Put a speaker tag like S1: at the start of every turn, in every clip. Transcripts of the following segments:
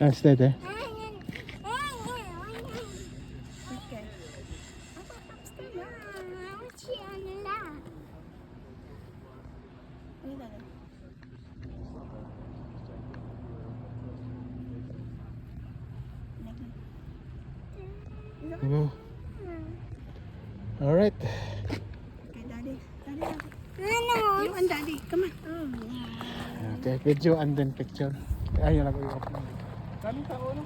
S1: Stay there.
S2: Okay.
S1: Oh. All right.
S2: Okay, Daddy. You and Daddy, come on.
S1: Okay, video and then picture. Ayun lang i-off mo. Kaming tao no?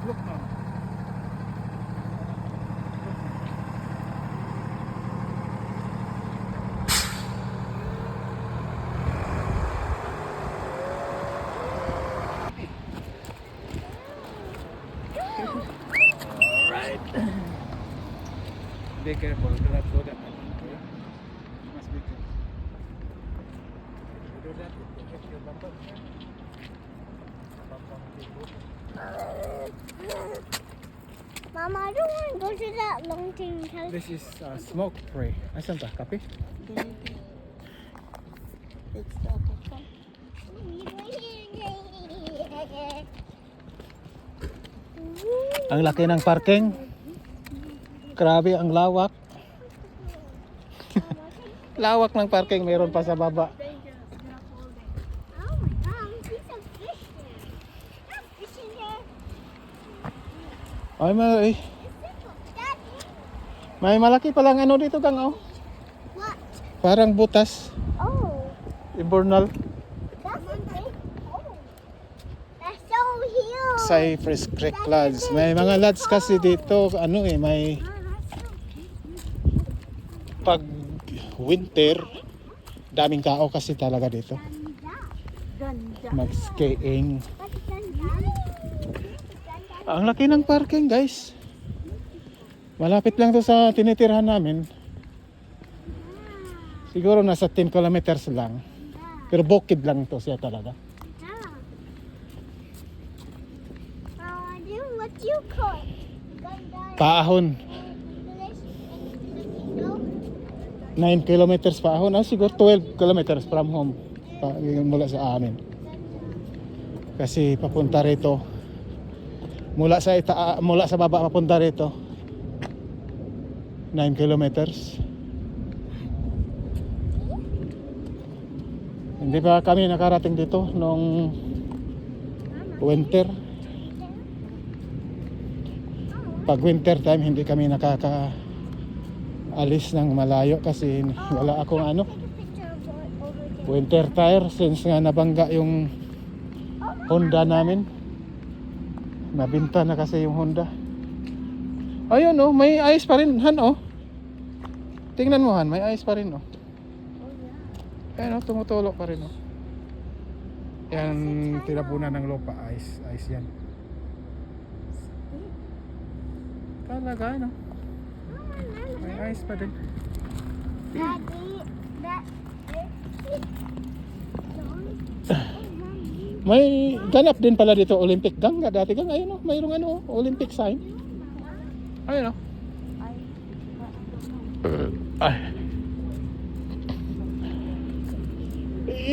S1: Look now. Be careful, do not go that way. Okay? You must be careful. You do that, it will hit your bumper. Bumper will be good.
S3: Mama, I don't want to go to that long thing.
S1: This is smoke free. Asan ta? Kape?
S2: It's the popcorn.
S1: Ang laki ng parking. Grabe ang lawak. Lawak ng parking, meron pa sa baba.
S3: Oh my God, see some fish there. There's fish in there.
S1: Ay, may,
S3: It's simple. Daddy,
S1: may malaki palang ano dito gang oh.
S3: what?
S1: Parang butas.
S3: Oh,
S1: Iburnal.
S3: that's a big. Oh, that's so huge.
S1: Cypress Creek Lodge. May mga lodge kasi dito, ano eh, may pag winter, daming tao kasi talaga dito.
S2: Ganda.
S1: Mag-skiing.
S3: What's ganda?
S1: Ang laki ng parking guys. Malapit lang to sa tinitirhan namin. Siguro nasa 10 kilometers lang. Pero bukid lang to siya talaga.
S3: What you call it? Ganda.
S1: Paahon.
S3: English.
S1: 9 kilometers paahon. Siguro 12 kilometers from home. Mula sa amin. Kasi papunta rito. Mula sa baba papunta rito. 9 kilometers. Hindi pa kami nakarating dito nung winter. Pag winter time hindi kami nakakaalis ng malayo kasi wala akong ano,
S3: Take a picture of it over there.
S1: winter tire since nga nabangga yung Honda namin. Nabinta na kasi yung Honda. Ayun oh, may ice pa rin Han oh. Tingnan mo Han, may ice pa rin oh. Ayan oh, tumutulo pa rin oh. Yan tinapunan ng lupa, ice yan. Talaga no. May ice pa din.
S3: Daddy, that.
S1: May ganap din pala dito Olympic gang dati gang ayun oh, mayroong ano Olympic sign. Ayun oh. Ay.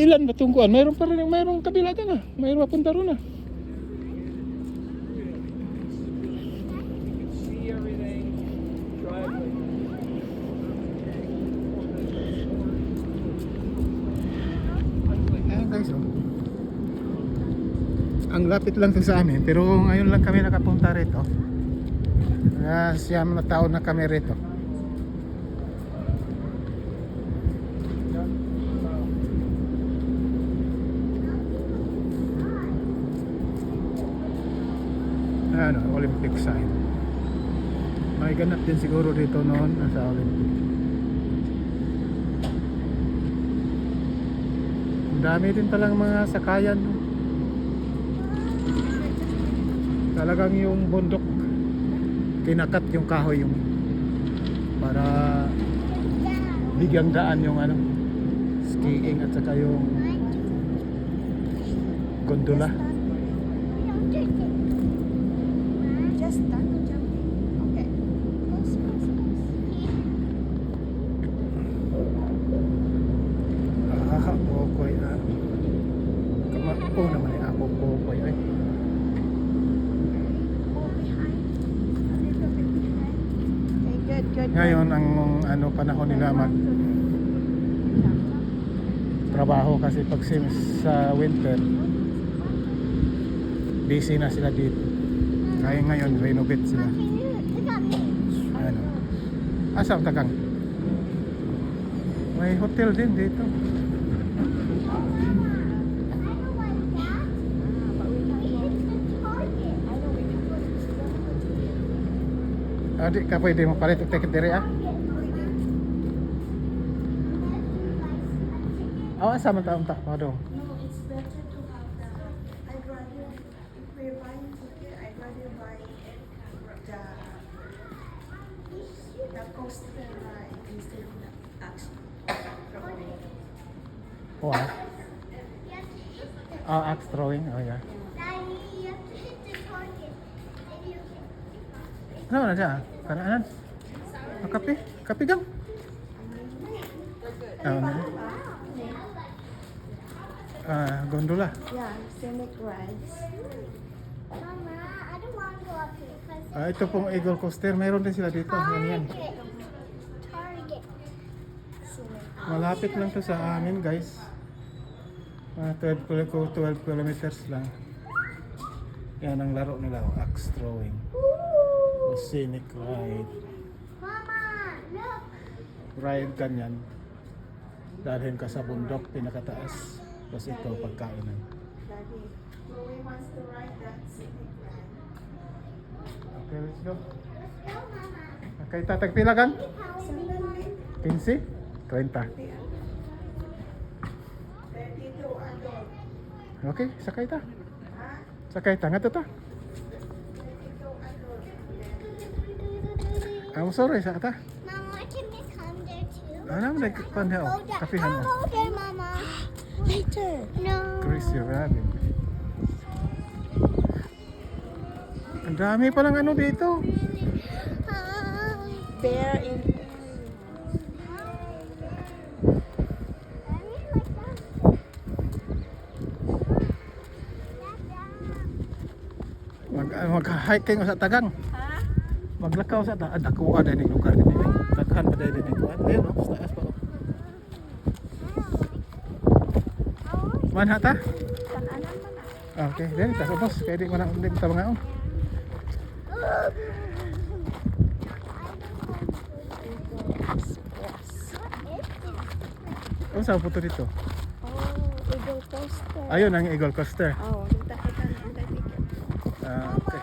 S1: Ilan ba tungkuan? Mayroon pa rin, mayroong kabila ka na. Mayroong papunta ron na. Ayan guys oh. Ang lapit lang to sa amin pero ngayon lang kami nakapunta rito. Siyam na taon na kami rito. Ano, Olympic sign. May ganap din siguro dito noon sa Olympic. Ang dami din palang mga sakayan. Talagang yung bundok kinakat yung kahoy yung para bigyang daan yung ano skiing at saka yung gondola.
S2: Just done jumping. Okay. Close. good.
S1: Ngayon ang ano panahon nila mag trabaho kasi pag sa winter busy na sila dito. Kaya ngayon renovate sila.
S3: Look at me.
S1: Ano? Asa ang tagang? May hotel din dito.
S3: I don't like that. We hit the target.
S1: Adik ka pwede mo palit og ticket dire ah. Oh, asa man taong ta? Pado.
S2: No, it's better to have the. I'd rather if we're buying ticket, I'd rather buy the coaster ride instead of the action.
S1: Oh, ah. Ah, axe throwing. Oh, yeah.
S3: Daddy, you have to hit the target. Then you hit.
S1: Ano na dyan? Kanaanan? Kape? Kape gang? Ano? Gondola.
S2: Yeah, scenic rides.
S3: Mama, I don't want to go up here because
S1: Ito pong Eagle Coaster. Mayroon din sila dito. Yan.
S3: Target.
S1: Malapit lang to sa amin, guys. 12 kilometers lang. Yan ang laro nila. Axe throwing. O scenic ride.
S3: Mama, look.
S1: Ride ganyan. Dalhin ka sa bundok, pinakataas. Tapos ito, pagkainan.
S2: Daddy, Chloe wants to ride that scenic ride.
S1: Okay, let's go.
S3: Let's go, Mama.
S1: Okay, tatagpila gang?
S2: Sandali.
S1: 15? 20.
S2: 32 adult.
S1: Okay, sakay ta.
S2: Ha?
S1: Sakay ta. Nga ta.
S2: 32 adult.
S1: I'm sorry, sa ta.
S3: Mama, can we come there too?
S1: Ano mo nagpandaw?
S3: Go there.
S1: Kapihan
S3: I'll
S1: mo.
S3: go there, Mama.
S2: Later.
S3: No.
S1: Chris, you're having. Ang dami palang ano dito.
S2: Bear in.
S1: Mag-hiking sa tagang.
S2: Ha?
S1: Maglakaw sa taas. Dako ada ni lugar din. Daghan pa dahil din kuan. Ayun no, sa taas pa. Manha ta?
S2: Kanan man na.
S1: Okay, then ta boss. Kaya di man hindi ta mga Ano sa puto dito?
S2: Oh, Eagle Coaster.
S1: Ayun ang Eagle Coaster.
S2: Oh, kita kita ang ticket.
S1: Okay.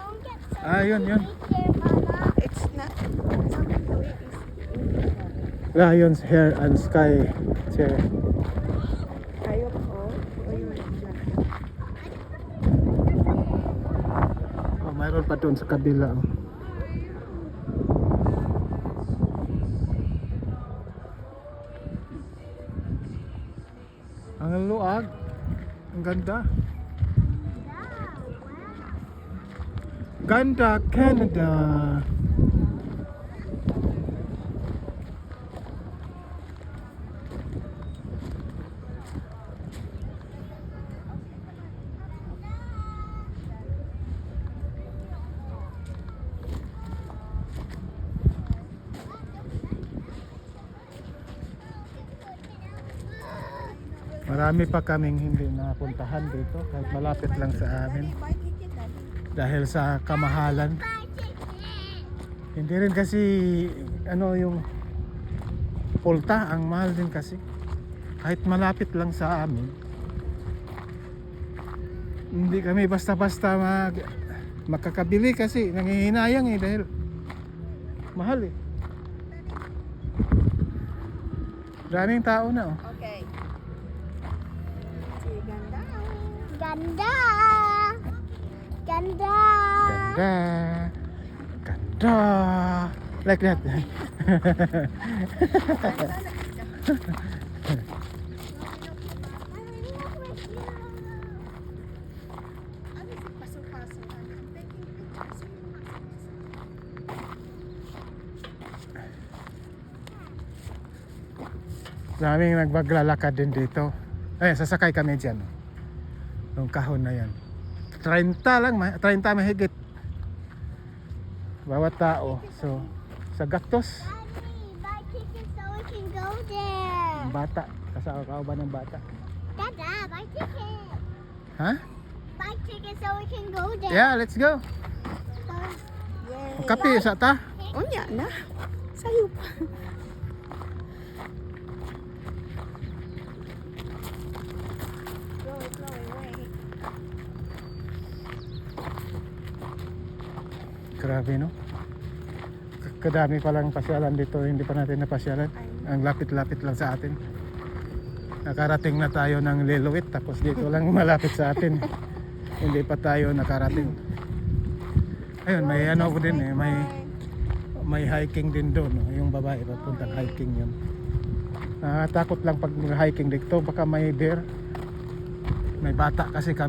S1: Ayun, yun.
S2: It's not. It's not the way it's.
S1: Lions, Hair and Sky Chair.
S2: Kayo po. O yun.
S1: Oh, mayroon pa doon sa kabila. Oh. Ang luag. Ang ganda. Ganda, Canada. Marami pa kaming hindi napuntahan dito kahit malapit lang sa amin
S2: Buy ticket, Daddy.
S1: dahil sa kamahalan. Hindi rin kasi ano yung pulta ang mahal din kasi kahit malapit lang sa amin. Hindi kami basta-basta makakabili kasi nangihinayang dahil mahal Daming tao na
S2: Okay. Si ganda.
S3: Ganda. Ganda.
S1: Ganda. Ganda. Like that.
S2: Ano si paso-paso? I'm taking pictures.
S1: Daming nagpaglalakad din dito. Ay, sasakay kami dyan. Yung kahon na yan. 30 lang, 30 mahigit. Bawat tao. So, Sa Gactus.
S3: Daddy, buy tickets so we can go there.
S1: Bata. Kasama ba ng bata?
S3: Dada, buy tickets.
S1: Ha?
S3: Buy tickets so we can go there.
S1: Yeah, let's go.
S2: Yay.
S1: Kape sa ta.
S2: Unya na. Sayop. Slow away.
S1: Grabe no. Kadami pa lang pasyalan dito, hindi pa natin napasyalan. Ang lapit-lapit lang sa atin. Nakarating na tayo ng Liloit, tapos dito lang malapit sa atin. Hindi pa tayo nakarating. Ayun, may ano ko din eh, may hiking din doon, no? Yung babae papuntang hiking yun. Takot lang pag hiking dito, baka may bear. May bata kasi kami.